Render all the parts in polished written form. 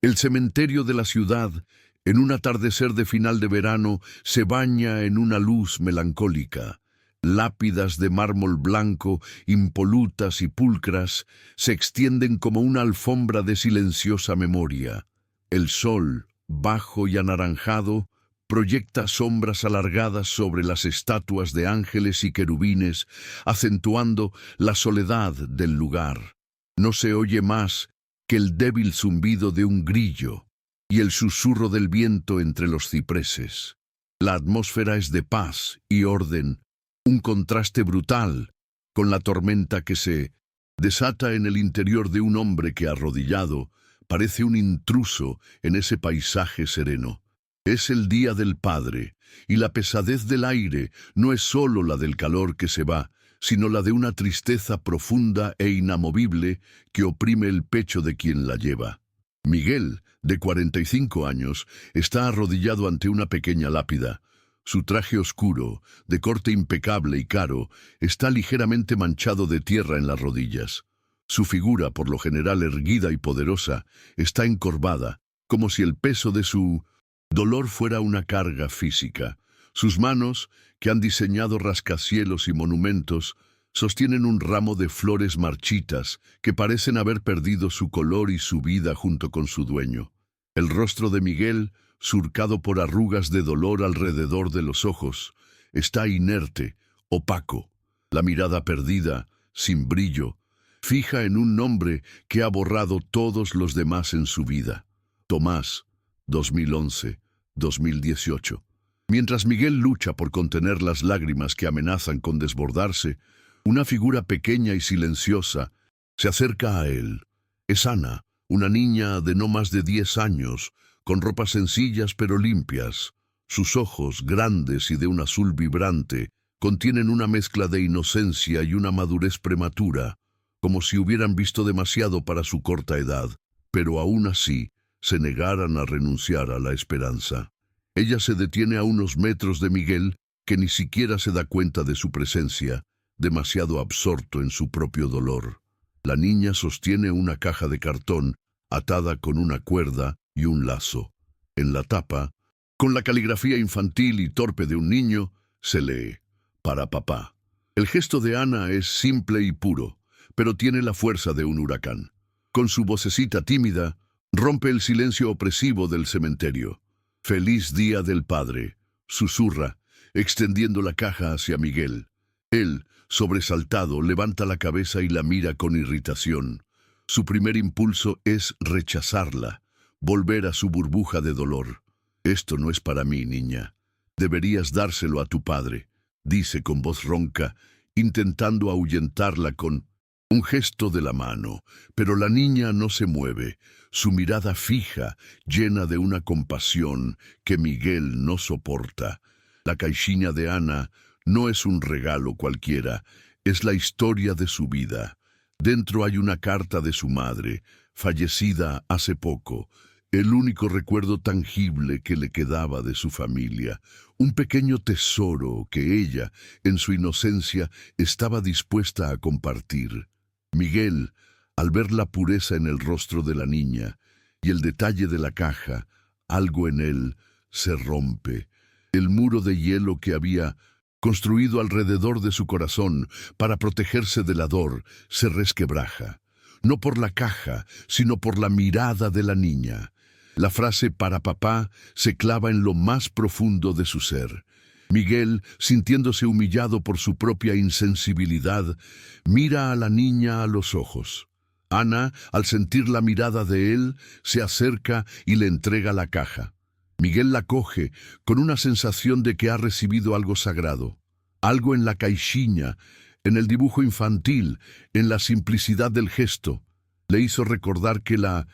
El cementerio de la ciudad, en un atardecer de final de verano, se baña en una luz melancólica. Lápidas de mármol blanco, impolutas y pulcras, se extienden como una alfombra de silenciosa memoria. El sol, bajo y anaranjado, proyecta sombras alargadas sobre las estatuas de ángeles y querubines, acentuando la soledad del lugar. No se oye más que el débil zumbido de un grillo y el susurro del viento entre los cipreses. La atmósfera es de paz y orden, un contraste brutal con la tormenta que se desata en el interior de un hombre que, arrodillado, parece un intruso en ese paisaje sereno. Es el día del Padre, y la pesadez del aire no es sólo la del calor que se va, sino la de una tristeza profunda e inamovible que oprime el pecho de quien la lleva. Miguel, de 45 años, está arrodillado ante una pequeña lápida. Su traje oscuro, de corte impecable y caro, está ligeramente manchado de tierra en las rodillas. Su figura, por lo general erguida y poderosa, está encorvada, como si el peso de su dolor fuera una carga física. Sus manos, que han diseñado rascacielos y monumentos, sostienen un ramo de flores marchitas que parecen haber perdido su color y su vida junto con su dueño. El rostro de Miguel, surcado por arrugas de dolor alrededor de los ojos, está inerte, opaco, la mirada perdida, sin brillo, fija en un nombre que ha borrado todos los demás en su vida. Tomás, 2011-2018. Mientras Miguel lucha por contener las lágrimas que amenazan con desbordarse, una figura pequeña y silenciosa se acerca a él. Es Ana, una niña de no más de 10 años, con ropas sencillas pero limpias. Sus ojos, grandes y de un azul vibrante, contienen una mezcla de inocencia y una madurez prematura, como si hubieran visto demasiado para su corta edad, pero aún así se negaran a renunciar a la esperanza. Ella se detiene a unos metros de Miguel, que ni siquiera se da cuenta de su presencia, demasiado absorto en su propio dolor. La niña sostiene una caja de cartón, atada con una cuerda y un lazo. En la tapa, con la caligrafía infantil y torpe de un niño, se lee: "Para papá". El gesto de Ana es simple y puro, pero tiene la fuerza de un huracán. Con su vocecita tímida, rompe el silencio opresivo del cementerio. «Feliz Día del Padre», susurra, extendiendo la caja hacia Miguel. Él, sobresaltado, levanta la cabeza y la mira con irritación. Su primer impulso es rechazarla, volver a su burbuja de dolor. «Esto no es para mí, niña. Deberías dárselo a tu padre», dice con voz ronca, intentando ahuyentarla con un gesto de la mano, pero la niña no se mueve, su mirada fija, llena de una compasión que Miguel no soporta. La caixinha de Ana no es un regalo cualquiera, es la historia de su vida. Dentro hay una carta de su madre, fallecida hace poco, el único recuerdo tangible que le quedaba de su familia, un pequeño tesoro que ella, en su inocencia, estaba dispuesta a compartir. Miguel, al ver la pureza en el rostro de la niña y el detalle de la caja, algo en él se rompe. El muro de hielo que había construido alrededor de su corazón para protegerse del dolor se resquebraja, no por la caja, sino por la mirada de la niña. La frase «para papá» se clava en lo más profundo de su ser. Miguel, sintiéndose humillado por su propia insensibilidad, mira a la niña a los ojos. Ana, al sentir la mirada de él, se acerca y le entrega la caja. Miguel la coge con una sensación de que ha recibido algo sagrado. Algo en la caixinha, en el dibujo infantil, en la simplicidad del gesto, le hizo recordar que la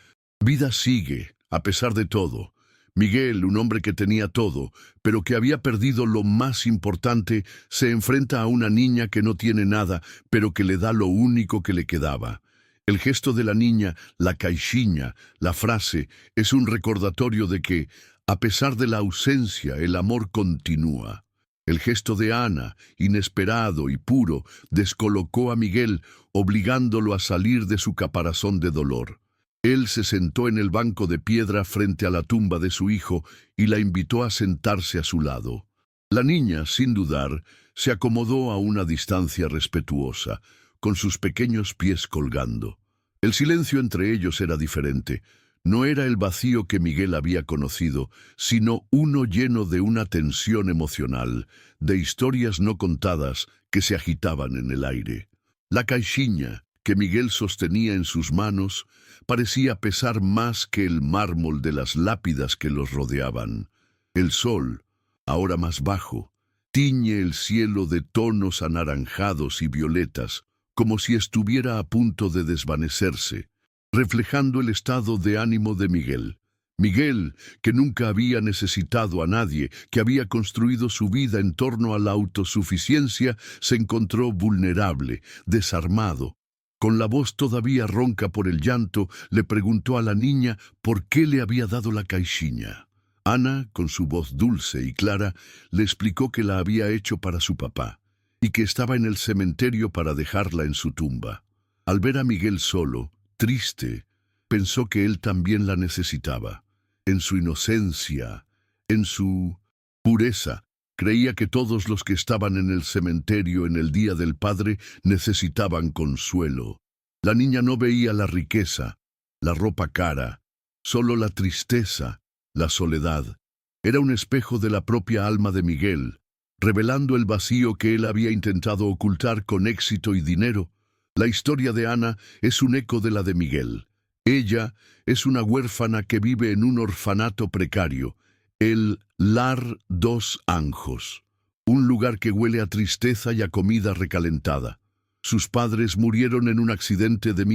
vida sigue, a pesar de todo. Miguel, un hombre que tenía todo, pero que había perdido lo más importante, se enfrenta a una niña que no tiene nada, pero que le da lo único que le quedaba. El gesto de la niña, la caixinha, la frase, es un recordatorio de que, a pesar de la ausencia, el amor continúa. El gesto de Ana, inesperado y puro, descolocó a Miguel, obligándolo a salir de su caparazón de dolor. Él se sentó en el banco de piedra frente a la tumba de su hijo y la invitó a sentarse a su lado. La niña, sin dudar, se acomodó a una distancia respetuosa, con sus pequeños pies colgando. El silencio entre ellos era diferente. No era el vacío que Miguel había conocido, sino uno lleno de una tensión emocional, de historias no contadas que se agitaban en el aire. La caixinha que Miguel sostenía en sus manos parecía pesar más que el mármol de las lápidas que los rodeaban. El sol, ahora más bajo, tiñe el cielo de tonos anaranjados y violetas, como si estuviera a punto de desvanecerse, reflejando el estado de ánimo de Miguel. Miguel, que nunca había necesitado a nadie, que había construido su vida en torno a la autosuficiencia, se encontró vulnerable, desarmado. Con la voz todavía ronca por el llanto, le preguntó a la niña por qué le había dado la caixinha. Ana, con su voz dulce y clara, le explicó que la había hecho para su papá, y que estaba en el cementerio para dejarla en su tumba. Al ver a Miguel solo, triste, pensó que él también la necesitaba. En su inocencia, en su pureza, creía que todos los que estaban en el cementerio en el Día del Padre necesitaban consuelo. La niña no veía la riqueza, la ropa cara, solo la tristeza, la soledad. Era un espejo de la propia alma de Miguel, revelando el vacío que él había intentado ocultar con éxito y dinero. La historia de Ana es un eco de la de Miguel. Ella es una huérfana que vive en un orfanato precario, el Lar dos Anjos, un lugar que huele a tristeza y a comida recalentada. Sus padres murieron en un accidente de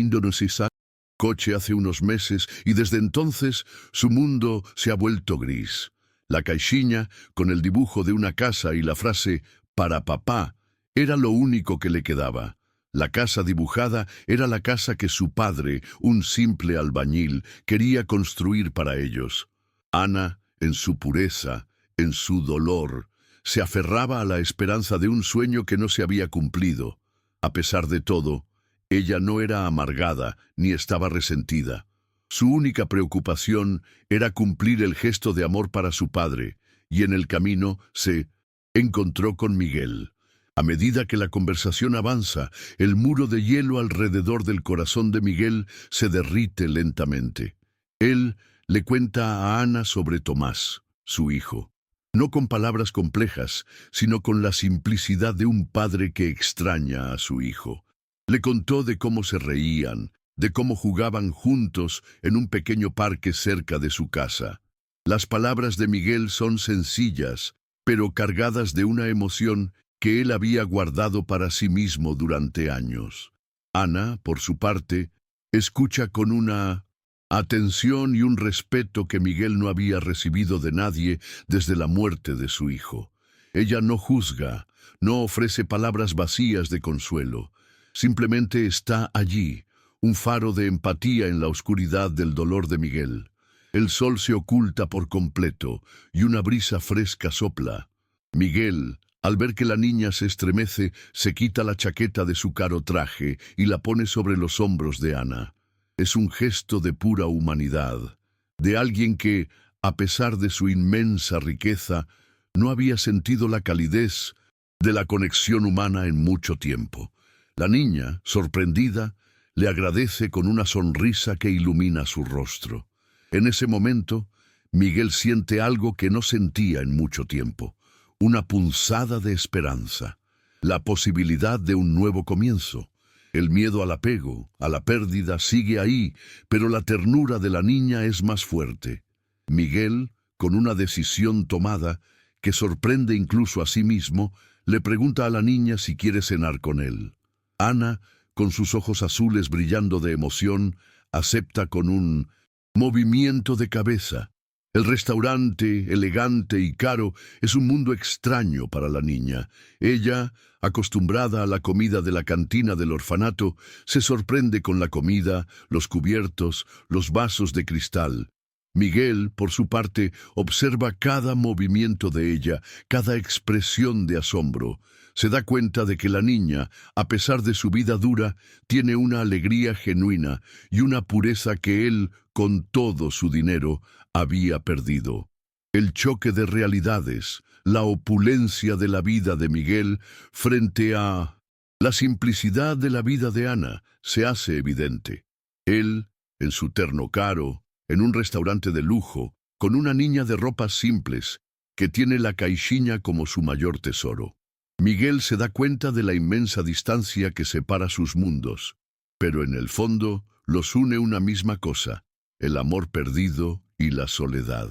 coche hace unos meses y desde entonces su mundo se ha vuelto gris. La caixinha, con el dibujo de una casa y la frase «para papá», era lo único que le quedaba. La casa dibujada era la casa que su padre, un simple albañil, quería construir para ellos. Ana, en su pureza, en su dolor, se aferraba a la esperanza de un sueño que no se había cumplido. A pesar de todo, ella no era amargada ni estaba resentida. Su única preocupación era cumplir el gesto de amor para su padre, y en el camino se encontró con Miguel. A medida que la conversación avanza, el muro de hielo alrededor del corazón de Miguel se derrite lentamente. Él le cuenta a Ana sobre Tomás, su hijo, no con palabras complejas, sino con la simplicidad de un padre que extraña a su hijo. Le contó de cómo se reían, de cómo jugaban juntos en un pequeño parque cerca de su casa. Las palabras de Miguel son sencillas, pero cargadas de una emoción que él había guardado para sí mismo durante años. Ana, por su parte, escucha con una atención y un respeto que Miguel no había recibido de nadie desde la muerte de su hijo. Ella no juzga, no ofrece palabras vacías de consuelo. Simplemente está allí, un faro de empatía en la oscuridad del dolor de Miguel. El sol se oculta por completo y una brisa fresca sopla. Miguel, al ver que la niña se estremece, se quita la chaqueta de su caro traje y la pone sobre los hombros de Ana. Es un gesto de pura humanidad, de alguien que, a pesar de su inmensa riqueza, no había sentido la calidez de la conexión humana en mucho tiempo. La niña, sorprendida, le agradece con una sonrisa que ilumina su rostro. En ese momento, Miguel siente algo que no sentía en mucho tiempo, una punzada de esperanza, la posibilidad de un nuevo comienzo. El miedo al apego, a la pérdida, sigue ahí, pero la ternura de la niña es más fuerte. Miguel, con una decisión tomada, que sorprende incluso a sí mismo, le pregunta a la niña si quiere cenar con él. Ana, con sus ojos azules brillando de emoción, acepta con un movimiento de cabeza. El restaurante, elegante y caro, es un mundo extraño para la niña. Ella, acostumbrada a la comida de la cantina del orfanato, se sorprende con la comida, los cubiertos, los vasos de cristal. Miguel, por su parte, observa cada movimiento de ella, cada expresión de asombro. Se da cuenta de que la niña, a pesar de su vida dura, tiene una alegría genuina y una pureza que él, con todo su dinero, había perdido. El choque de realidades, la opulencia de la vida de Miguel frente a la simplicidad de la vida de Ana, se hace evidente. Él, en su terno caro, en un restaurante de lujo, con una niña de ropas simples, que tiene la caixinha como su mayor tesoro. Miguel se da cuenta de la inmensa distancia que separa sus mundos, pero en el fondo los une una misma cosa, el amor perdido y la soledad.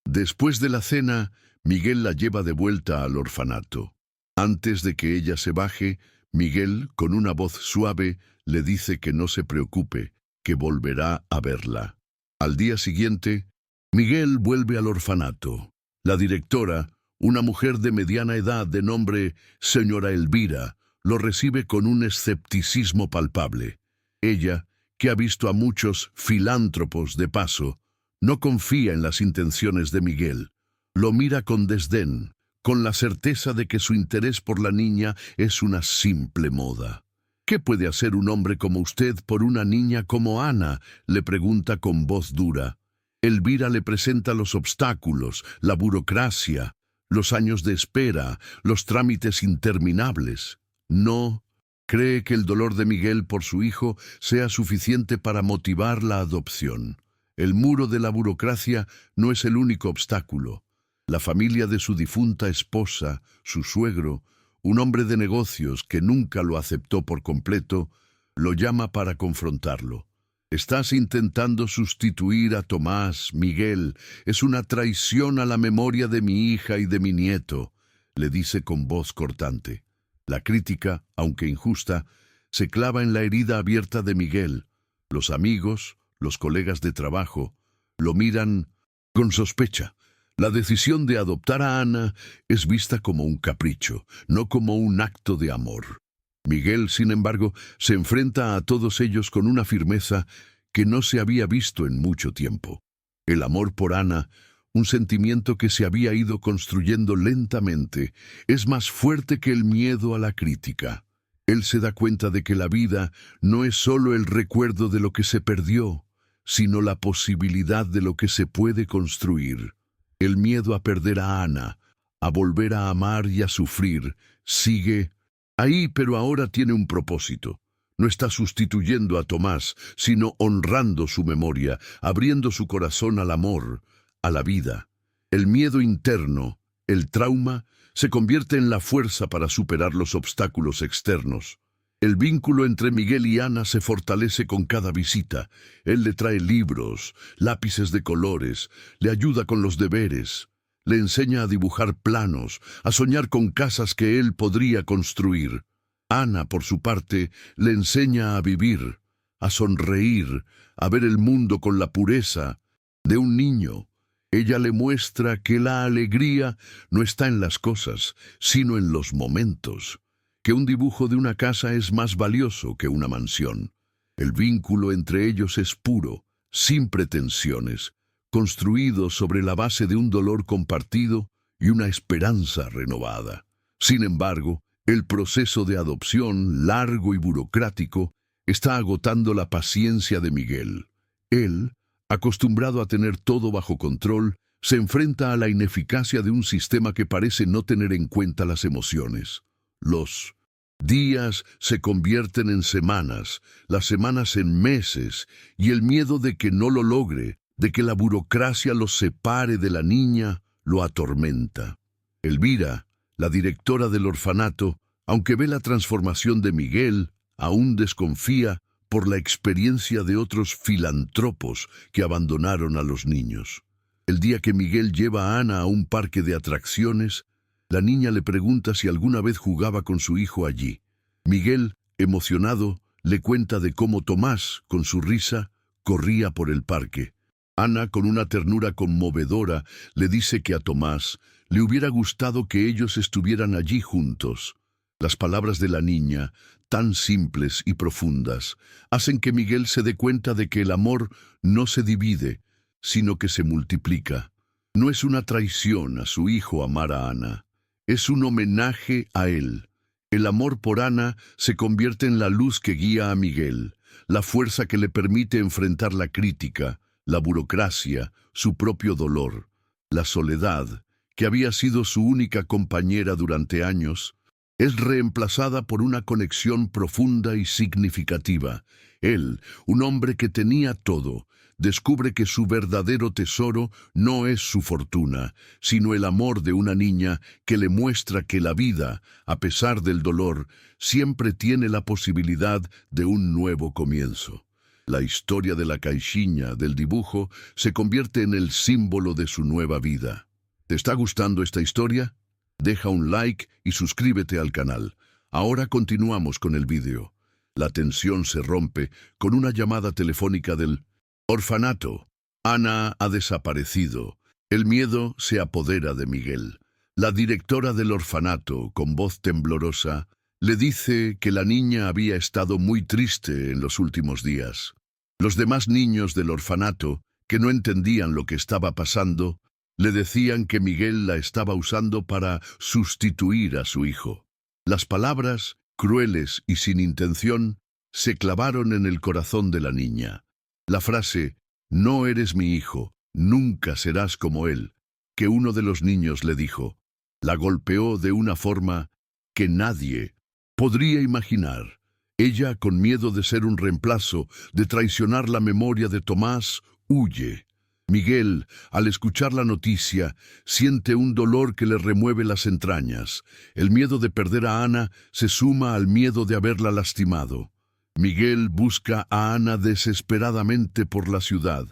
Después de la cena, Miguel la lleva de vuelta al orfanato. Antes de que ella se baje, Miguel, con una voz suave, le dice que no se preocupe, que volverá a verla. Al día siguiente, Miguel vuelve al orfanato. La directora, una mujer de mediana edad de nombre señora Elvira, lo recibe con un escepticismo palpable. Ella, que ha visto a muchos filántropos de paso, no confía en las intenciones de Miguel. Lo mira con desdén, con la certeza de que su interés por la niña es una simple moda. ¿Qué puede hacer un hombre como usted por una niña como Ana?, le pregunta con voz dura. Elvira le presenta los obstáculos, la burocracia, los años de espera, los trámites interminables. No cree que el dolor de Miguel por su hijo sea suficiente para motivar la adopción. El muro de la burocracia no es el único obstáculo. La familia de su difunta esposa, su suegro, un hombre de negocios que nunca lo aceptó por completo, lo llama para confrontarlo. Estás intentando sustituir a Tomás, Miguel. Es una traición a la memoria de mi hija y de mi nieto, le dice con voz cortante. La crítica, aunque injusta, se clava en la herida abierta de Miguel. Los amigos, los colegas de trabajo, lo miran con sospecha. La decisión de adoptar a Ana es vista como un capricho, no como un acto de amor. Miguel, sin embargo, se enfrenta a todos ellos con una firmeza que no se había visto en mucho tiempo. El amor por Ana, un sentimiento que se había ido construyendo lentamente, es más fuerte que el miedo a la crítica. Él se da cuenta de que la vida no es solo el recuerdo de lo que se perdió, sino la posibilidad de lo que se puede construir. El miedo a perder a Ana, a volver a amar y a sufrir, sigue ahí, pero ahora tiene un propósito. No está sustituyendo a Tomás, sino honrando su memoria, abriendo su corazón al amor, a la vida. El miedo interno, el trauma, se convierte en la fuerza para superar los obstáculos externos. El vínculo entre Miguel y Ana se fortalece con cada visita. Él le trae libros, lápices de colores, le ayuda con los deberes, le enseña a dibujar planos, a soñar con casas que él podría construir. Ana, por su parte, le enseña a vivir, a sonreír, a ver el mundo con la pureza de un niño. Ella le muestra que la alegría no está en las cosas, sino en los momentos, que un dibujo de una casa es más valioso que una mansión. El vínculo entre ellos es puro, sin pretensiones, construido sobre la base de un dolor compartido y una esperanza renovada. Sin embargo, el proceso de adopción, largo y burocrático, está agotando la paciencia de Miguel. Él, acostumbrado a tener todo bajo control, se enfrenta a la ineficacia de un sistema que parece no tener en cuenta las emociones. Los días se convierten en semanas, las semanas en meses, y el miedo de que no lo logre, de que la burocracia lo separe de la niña, lo atormenta. Elvira, la directora del orfanato, aunque ve la transformación de Miguel, aún desconfía por la experiencia de otros filántropos que abandonaron a los niños. El día que Miguel lleva a Ana a un parque de atracciones, la niña le pregunta si alguna vez jugaba con su hijo allí. Miguel, emocionado, le cuenta de cómo Tomás, con su risa, corría por el parque. Ana, con una ternura conmovedora, le dice que a Tomás le hubiera gustado que ellos estuvieran allí juntos. Las palabras de la niña, tan simples y profundas, hacen que Miguel se dé cuenta de que el amor no se divide, sino que se multiplica. No es una traición a su hijo amar a Ana, es un homenaje a él. El amor por Ana se convierte en la luz que guía a Miguel, la fuerza que le permite enfrentar la crítica, la burocracia, su propio dolor, la soledad, que había sido su única compañera durante años, es reemplazada por una conexión profunda y significativa. Él, un hombre que tenía todo, descubre que su verdadero tesoro no es su fortuna, sino el amor de una niña que le muestra que la vida, a pesar del dolor, siempre tiene la posibilidad de un nuevo comienzo. La historia de la caixinha del dibujo se convierte en el símbolo de su nueva vida. ¿Te está gustando esta historia? Deja un like y suscríbete al canal. Ahora continuamos con el vídeo. La tensión se rompe con una llamada telefónica del orfanato. Ana ha desaparecido. El miedo se apodera de Miguel. La directora del orfanato, con voz temblorosa, le dice que la niña había estado muy triste en los últimos días. Los demás niños del orfanato, que no entendían lo que estaba pasando, le decían que Miguel la estaba usando para sustituir a su hijo. Las palabras, crueles y sin intención, se clavaron en el corazón de la niña. La frase, «No eres mi hijo, nunca serás como él», que uno de los niños le dijo, la golpeó de una forma que nadie podría imaginar. Ella, con miedo de ser un reemplazo, de traicionar la memoria de Tomás, huye. Miguel, al escuchar la noticia, siente un dolor que le remueve las entrañas. El miedo de perder a Ana se suma al miedo de haberla lastimado. Miguel busca a Ana desesperadamente por la ciudad.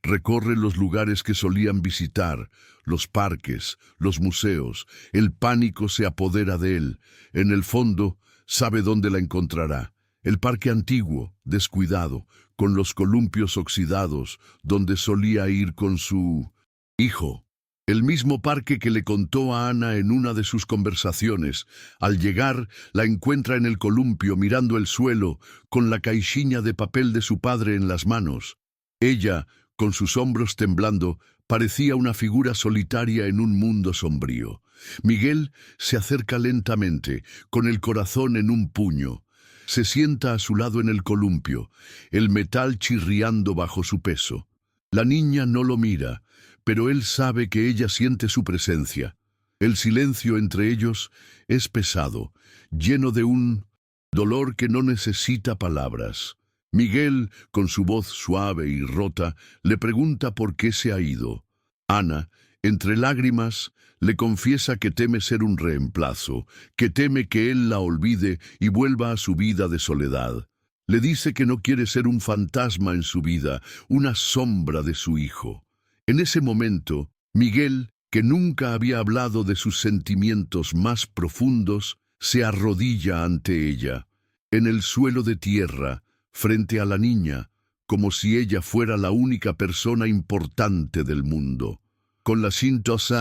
Recorre los lugares que solían visitar, los parques, los museos. El pánico se apodera de él. En el fondo, sabe dónde la encontrará. El parque antiguo, descuidado, con los columpios oxidados, donde solía ir con su hijo. El mismo parque que le contó a Ana en una de sus conversaciones. Al llegar, la encuentra en el columpio mirando el suelo, con la caixinha de papel de su padre en las manos. Ella, con sus hombros temblando, parecía una figura solitaria en un mundo sombrío. Miguel se acerca lentamente, con el corazón en un puño. Se sienta a su lado en el columpio, el metal chirriando bajo su peso. La niña no lo mira, pero él sabe que ella siente su presencia. El silencio entre ellos es pesado, lleno de un dolor que no necesita palabras. Miguel, con su voz suave y rota, le pregunta por qué se ha ido. Ana, entre lágrimas, le confiesa que teme ser un reemplazo, que teme que él la olvide y vuelva a su vida de soledad. Le dice que no quiere ser un fantasma en su vida, una sombra de su hijo. En ese momento, Miguel, que nunca había hablado de sus sentimientos más profundos, se arrodilla ante ella, en el suelo de tierra, frente a la niña, como si ella fuera la única persona importante del mundo. Con la sintosa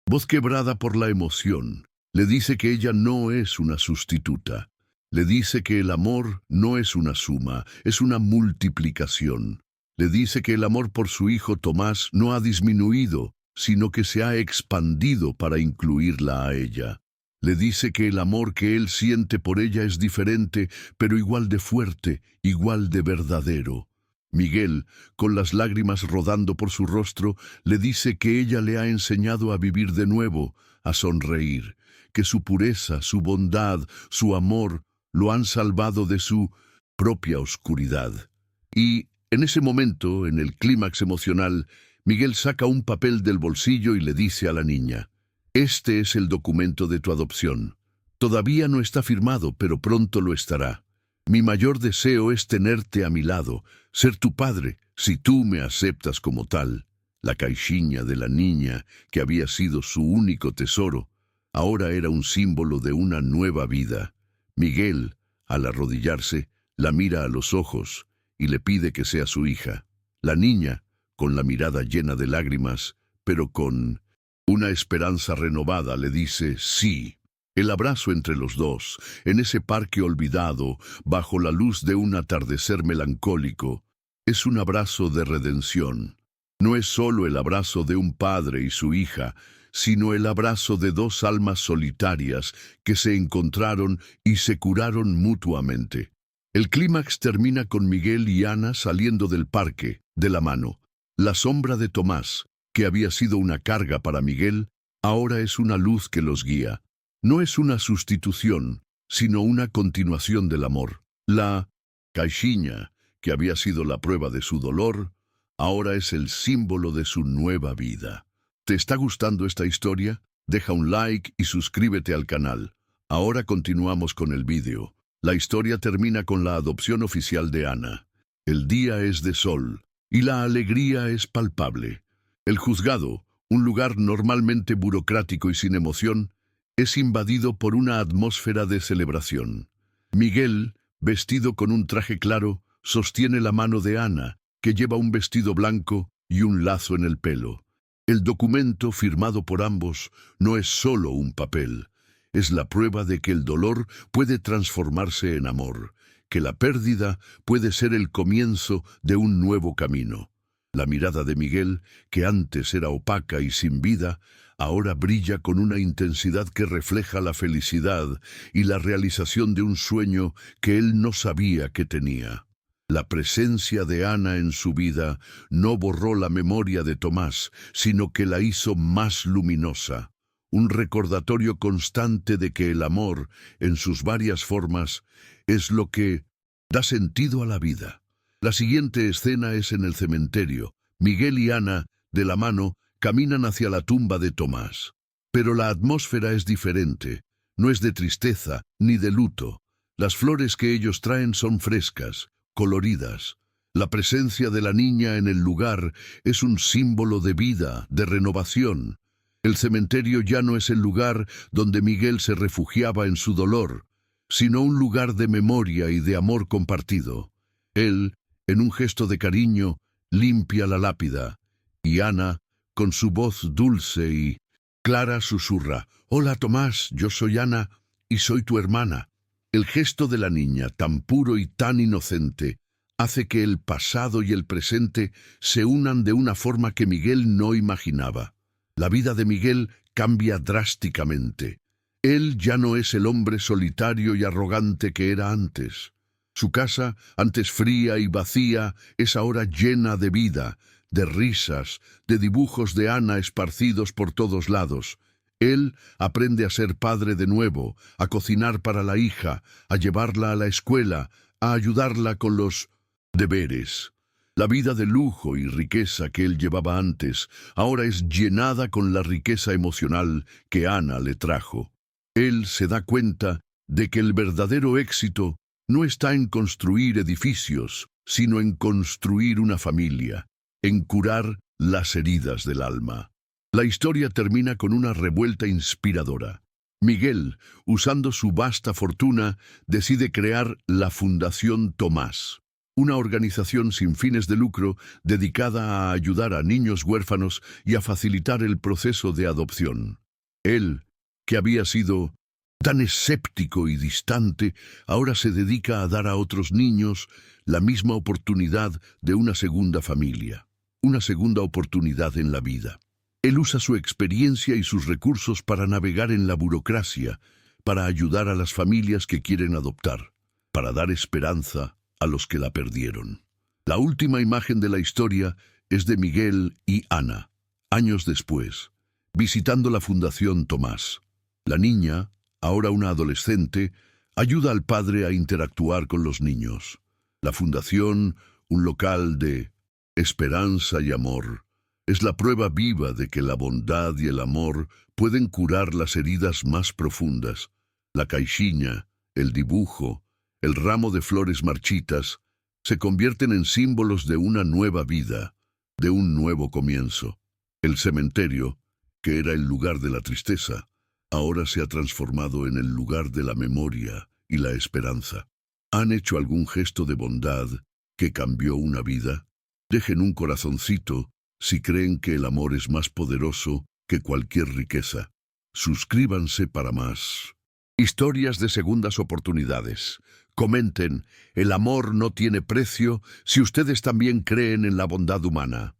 voz quebrada por la emoción, le dice que ella no es una sustituta. Le dice que el amor no es una suma, es una multiplicación. Le dice que el amor por su hijo Tomás no ha disminuido, sino que se ha expandido para incluirla a ella. Le dice que el amor que él siente por ella es diferente, pero igual de fuerte, igual de verdadero. Miguel, con las lágrimas rodando por su rostro, le dice que ella le ha enseñado a vivir de nuevo, a sonreír, que su pureza, su bondad, su amor, lo han salvado de su propia oscuridad. Y, en ese momento, en el clímax emocional, Miguel saca un papel del bolsillo y le dice a la niña, «Este es el documento de tu adopción. Todavía no está firmado, pero pronto lo estará. Mi mayor deseo es tenerte a mi lado, ser tu padre, si tú me aceptas como tal». La caixinha de la niña, que había sido su único tesoro, ahora era un símbolo de una nueva vida. Miguel, al arrodillarse, la mira a los ojos y le pide que sea su hija. La niña, con la mirada llena de lágrimas, pero con una esperanza renovada, le dice sí. El abrazo entre los dos, en ese parque olvidado, bajo la luz de un atardecer melancólico, es un abrazo de redención. No es solo el abrazo de un padre y su hija, sino el abrazo de dos almas solitarias que se encontraron y se curaron mutuamente. El clímax termina con Miguel y Ana saliendo del parque, de la mano. La sombra de Tomás, que había sido una carga para Miguel, ahora es una luz que los guía. No es una sustitución, sino una continuación del amor. La caixinha, que había sido la prueba de su dolor, ahora es el símbolo de su nueva vida. ¿Te está gustando esta historia? Deja un like y suscríbete al canal. Ahora continuamos con el vídeo. La historia termina con la adopción oficial de Ana. El día es de sol y la alegría es palpable. El juzgado, un lugar normalmente burocrático y sin emoción, es invadido por una atmósfera de celebración. Miguel, vestido con un traje claro, sostiene la mano de Ana, que lleva un vestido blanco y un lazo en el pelo. El documento firmado por ambos no es solo un papel, es la prueba de que el dolor puede transformarse en amor, que la pérdida puede ser el comienzo de un nuevo camino. La mirada de Miguel, que antes era opaca y sin vida, ahora brilla con una intensidad que refleja la felicidad y la realización de un sueño que él no sabía que tenía. La presencia de Ana en su vida no borró la memoria de Tomás, sino que la hizo más luminosa. Un recordatorio constante de que el amor, en sus varias formas, es lo que da sentido a la vida. La siguiente escena es en el cementerio. Miguel y Ana, de la mano, caminan hacia la tumba de Tomás. Pero la atmósfera es diferente. No es de tristeza ni de luto. Las flores que ellos traen son frescas, coloridas. La presencia de la niña en el lugar es un símbolo de vida, de renovación. El cementerio ya no es el lugar donde Miguel se refugiaba en su dolor, sino un lugar de memoria y de amor compartido. Él, en un gesto de cariño, limpia la lápida, y Ana, con su voz dulce y clara, susurra: «Hola, Tomás, yo soy Ana y soy tu hermana». El gesto de la niña, tan puro y tan inocente, hace que el pasado y el presente se unan de una forma que Miguel no imaginaba. La vida de Miguel cambia drásticamente. Él ya no es el hombre solitario y arrogante que era antes. Su casa, antes fría y vacía, es ahora llena de vida, de risas, de dibujos de Ana esparcidos por todos lados. Él aprende a ser padre de nuevo, a cocinar para la hija, a llevarla a la escuela, a ayudarla con los deberes. La vida de lujo y riqueza que él llevaba antes ahora es llenada con la riqueza emocional que Ana le trajo. Él se da cuenta de que el verdadero éxito no está en construir edificios, sino en construir una familia, en curar las heridas del alma. La historia termina con una revuelta inspiradora. Miguel, usando su vasta fortuna, decide crear la Fundación Tomás, una organización sin fines de lucro dedicada a ayudar a niños huérfanos y a facilitar el proceso de adopción. Él, que había sido tan escéptico y distante, ahora se dedica a dar a otros niños la misma oportunidad de una segunda familia, una segunda oportunidad en la vida. Él usa su experiencia y sus recursos para navegar en la burocracia, para ayudar a las familias que quieren adoptar, para dar esperanza a los que la perdieron. La última imagen de la historia es de Miguel y Ana, años después, visitando la Fundación Tomás. La niña, ahora una adolescente, ayuda al padre a interactuar con los niños. La Fundación, un local de esperanza y amor, es la prueba viva de que la bondad y el amor pueden curar las heridas más profundas. La caixinha, el dibujo, el ramo de flores marchitas, se convierten en símbolos de una nueva vida, de un nuevo comienzo. El cementerio, que era el lugar de la tristeza, ahora se ha transformado en el lugar de la memoria y la esperanza. ¿Han hecho algún gesto de bondad que cambió una vida? Dejen un corazoncito si creen que el amor es más poderoso que cualquier riqueza. Suscríbanse para más historias de segundas oportunidades. Comenten, el amor no tiene precio si ustedes también creen en la bondad humana.